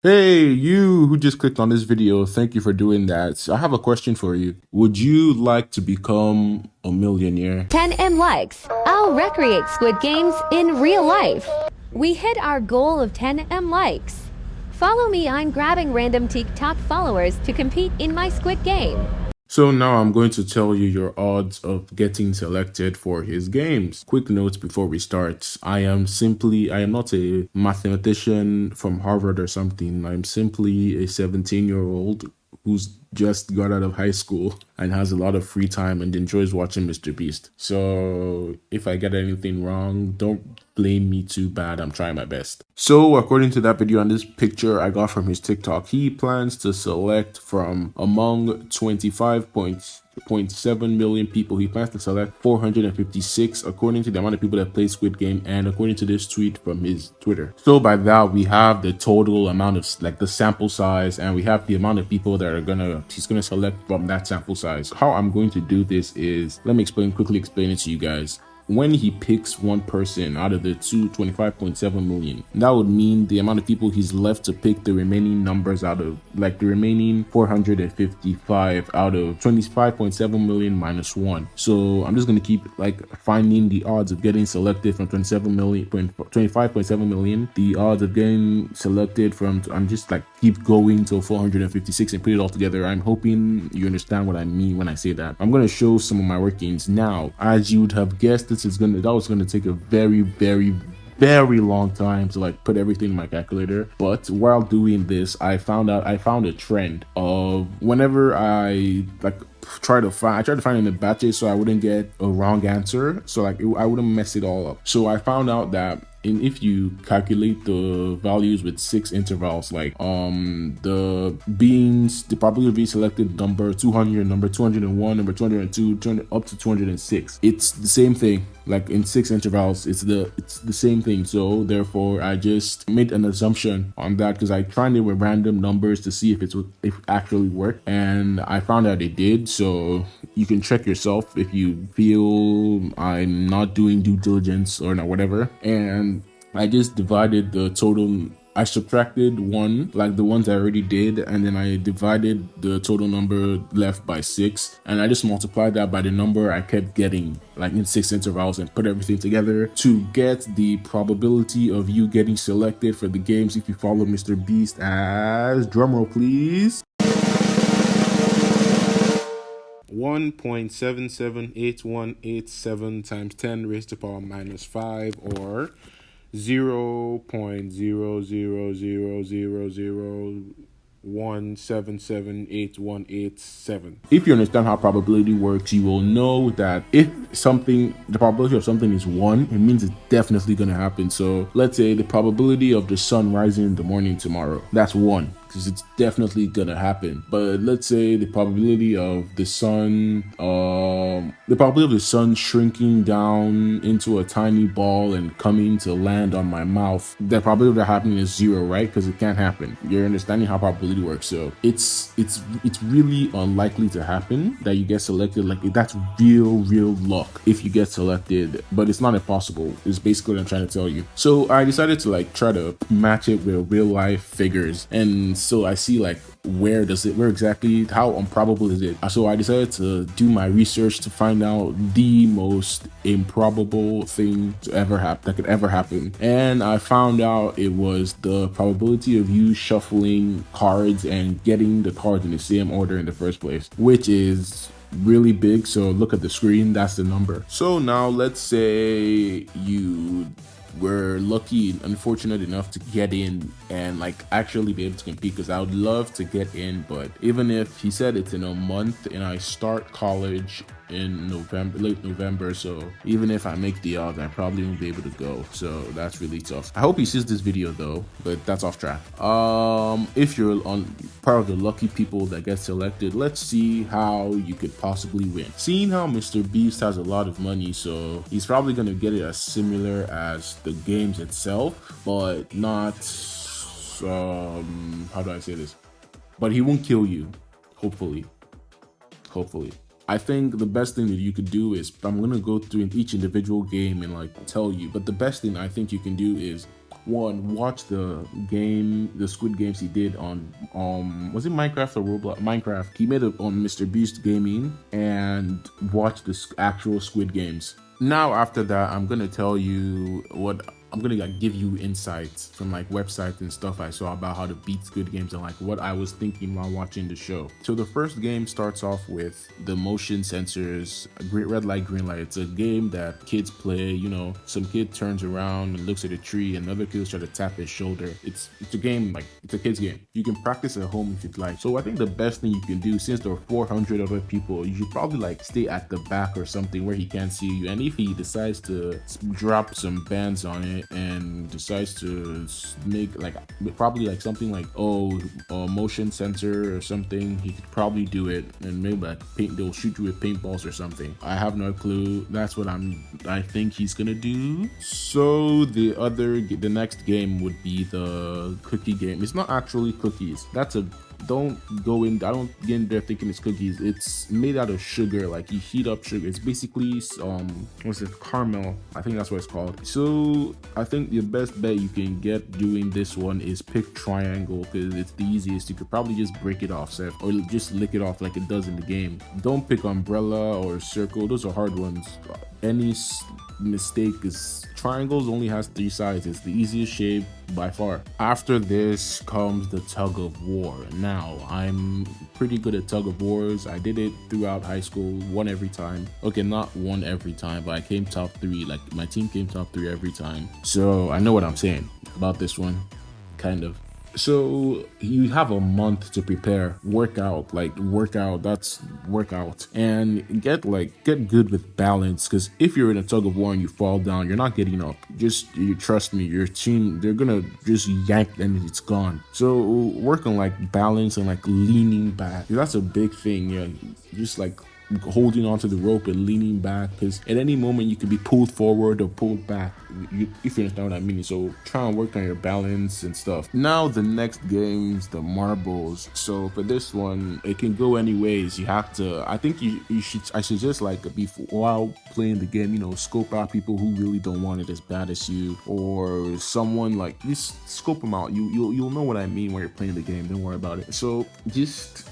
Hey, you who just clicked on this video, thank you for doing that. So I have a question for you. Would you like to become a millionaire? 10M likes. I'll recreate Squid Games in real life. We hit our goal of 10M likes. Follow me, I'm grabbing random TikTok followers to compete in my Squid Game. So now I'm going to tell you your odds of getting selected for his games. Quick notes before we start. I am not a mathematician from Harvard or something. I'm simply a 17-year-old who's just got out of high school and has a lot of free time and enjoys watching Mr. Beast. So if I get anything wrong, don't blame me too bad. I'm trying my best. So according to that video and this picture I got from his TikTok, he plans to select from among 25.7 million people. He plans to select 456 according to the amount of people that play Squid Game and according to this tweet from his Twitter. So by that we have the total amount of like the sample size, and we have the amount of people that he's gonna select from that sample size. How I'm going to do this is, let me quickly explain it to you guys. When he picks one person out of the 25.7 million, that would mean the amount of people he's left to pick the remaining numbers out of, like the remaining 455 out of 25.7 million minus 1. So I'm just going to keep like finding the odds of getting selected from 25.7 million, the odds of getting selected from, I'm just like keep going till 456 and put it all together. I'm hoping you understand what I mean when I say that. I'm going to show some of my workings now. As you would have guessed, that was gonna take a very long time to like put everything in my calculator. But while doing this, I found a trend of whenever I like I tried to find in the batches so I wouldn't get a wrong answer, so like I wouldn't mess it all up. So I found out that if you calculate the values with 6 intervals, like the probability of being selected number 200, number 201, number 202, up to 206, it's the same thing. Like in 6 intervals, it's the same thing. So therefore I just made an assumption on that because I tried it with random numbers to see if it actually worked, and I found out it did. So you can check yourself if you feel I'm not doing due diligence or not, whatever. And I just divided the total. I subtracted one, like the ones I already did, and then I divided the total number left by 6, and I just multiplied that by the number I kept getting, like in 6 intervals, and put everything together to get the probability of you getting selected for the games if you follow Mr. Beast as, drumroll please, 1.778187 times 10 raised to power minus 5, or 0.00001778187. If you understand how probability works, you will know that if the probability of something is 1, it means it's definitely going to happen. So let's say the probability of the sun rising in the morning tomorrow, that's 1, because it's definitely gonna happen. But let's say the probability of the sun shrinking down into a tiny ball and coming to land on my mouth, the probability of that happening is 0, right? Because it can't happen. You're understanding how probability works. So it's really unlikely to happen that you get selected. Like that's real luck if you get selected, but it's not impossible. It's basically what I'm trying to tell you. So I decided to like try to match it with real life figures, and so I see like where exactly, how improbable is it. So I decided to do my research to find out the most improbable thing that could ever happen, and I found out it was the probability of you shuffling cards and getting the cards in the same order in the first place, which is really big. So look at the screen, that's the number. So now let's say you were lucky and unfortunate enough to get in and like actually be able to compete, because I would love to get in, but even if he said it's in a month and I start college in late November, so even if I make the odds, I probably won't be able to go. So that's really tough. I hope he sees this video though, but that's off track. If you're on part of the lucky people that get selected, let's see how you could possibly win. Seeing how Mr. Beast has a lot of money, so he's probably gonna get it as similar as the games itself, but not how do I say this? But he won't kill you, hopefully. I think the best thing that you could do is, I'm gonna go through each individual game and like tell you, but the best thing I think you can do is one, watch the Squid Games he did on was it Minecraft or Roblox? Minecraft. He made it on Mr. Beast Gaming, and watch the actual Squid Games. Now after that, I'm gonna tell you what I'm gonna like give you insights from like websites and stuff I saw about how to beat Squid Games and like what I was thinking while watching the show. So the first game starts off with the motion sensors, red light, green light. It's a game that kids play. You know, some kid turns around and looks at a tree, and another kid try to tap his shoulder. It's a game, like it's a kid's game. You can practice at home if you'd like. So I think the best thing you can do, since there are 400 other people, you should probably like stay at the back or something where he can't see you. And if he decides to drop some bands on it and decides to make like probably like something like a motion sensor or something, he could probably do it, and maybe like they'll shoot you with paintballs or something. I have no clue. That's what I think he's gonna do. So the next game would be the cookie game. It's not actually cookies. I don't get in there thinking it's cookies. It's made out of sugar. Like you heat up sugar. It's basically what's it, caramel, I think that's what it's called. So I think the best bet you can get doing this one is pick triangle, because it's the easiest. You could probably just break it off, Seth, or just lick it off like it does in the game. Don't pick umbrella or circle. Those are hard ones. Any mistake is triangles only has 3 sides. It's the easiest shape by far. After this comes the tug of war. Now I'm pretty good at tug of wars. I did it throughout high school, won every time. Okay, not won every time, but I came top 3. Like my team came top 3 every time. So I know what I'm saying about this one, kind of. So you have a month to prepare. Workout, that's workout, and get good with balance, because if you're in a tug of war and you fall down, you're not getting up. You trust me, your team, they're gonna just yank and it's gone. So work on like balance and like leaning back. That's a big thing. Yeah, just like holding onto the rope and leaning back, because at any moment you could be pulled forward or pulled back, if you understand what I mean. So try and work on your balance and stuff. Now the next game's the marbles. So for this one, it can go any ways. You have to, I think I suggest like before, while playing the game, you know, scope out people who really don't want it as bad as you, or someone like, just scope them out. You'll know what I mean when you're playing the game. Don't worry about it. So just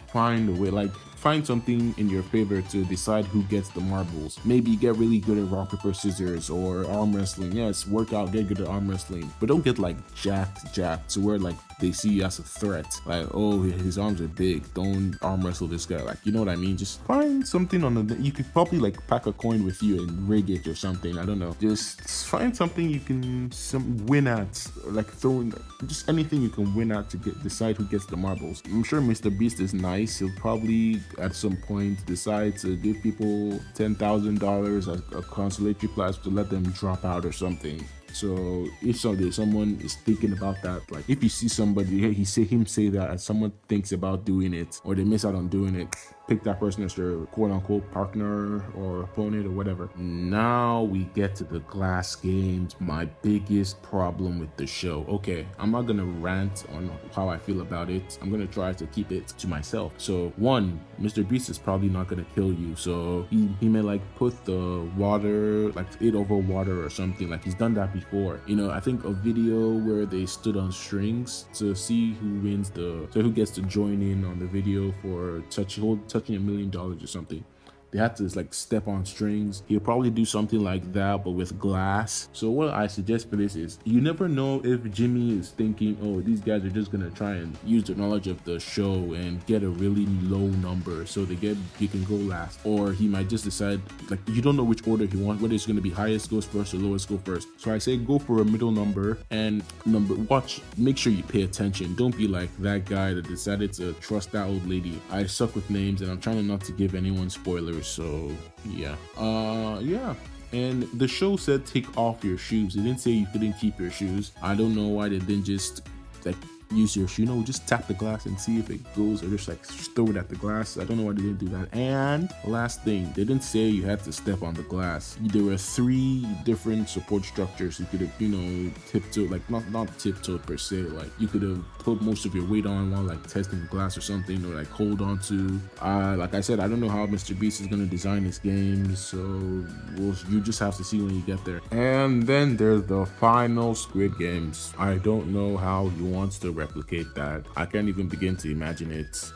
find a way, like find something in your favor to decide who gets the marbles. Maybe get really good at rock, paper, scissors or arm wrestling. Yes, work out, get good at arm wrestling, but don't get like jacked to where like they see you as a threat. Like, oh, his arms are big, don't arm wrestle this guy. Like, you know what I mean? Just find something you could probably like pack a coin with you and rig it or something. I don't know. Just find something you can win at, like throwing, just anything you can win at to decide who gets the marbles. I'm sure Mr. Beast is nice. He'll probably at some point decide to give people $10,000 a consolatory prize to let them drop out or something. So if someone is thinking about that, like if you see somebody, say that, and someone thinks about doing it or they miss out on doing it, pick that person as your quote-unquote partner or opponent or whatever. Now we get to the glass games, my biggest problem with the show. Okay, I'm not gonna rant on how I feel about it. I'm gonna try to keep it to myself. So one, Mr. Beast is probably not gonna kill you. So he may like put the water, like it over water or something. Like he's done that before. You know, I think a video where they stood on strings to see who gets to join in on the video for touching $1 million or something. They had to like step on strings. He'll probably do something like that, but with glass. So what I suggest for this is, you never know if Jimmy is thinking, oh, these guys are just gonna try and use the knowledge of the show and get a really low number so he can go last. Or he might just decide, like, you don't know which order he wants, whether it's gonna be highest goes first or lowest go first. So I say go for a middle number, and make sure you pay attention. Don't be like that guy that decided to trust that old lady. I suck with names and I'm trying not to give anyone spoilers. So yeah, and the show said take off your shoes. It didn't say you couldn't keep your shoes. I don't know why they didn't just like use your, just tap the glass and see if it goes, or just like throw it at the glass. I don't know why they didn't do that. And last thing, they didn't say you had to step on the glass. There were 3 different support structures you could have, tiptoed, like not tiptoed per se, like you could have put most of your weight on while like testing the glass or something, or like hold on to. Like I said, I don't know how Mr. Beast is gonna design his game, so you just have to see when you get there. And then there's the final Squid Games. I don't know how he wants to replicate that. I can't even begin to imagine it.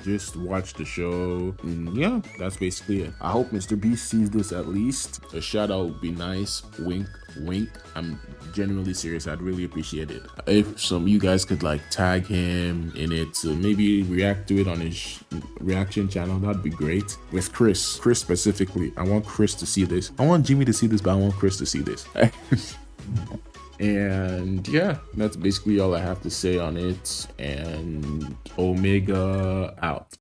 Just watch the show. Yeah, that's basically it. I hope Mr. Beast sees this at least. A shout out would be nice. Wink, wink. I'm genuinely serious. I'd really appreciate it if some of you guys could like tag him in it to maybe react to it on his reaction channel. That'd be great. With Chris specifically. I want Chris to see this. I want Jimmy to see this, but I want Chris to see this. And yeah, that's basically all I have to say on it. And Omega out.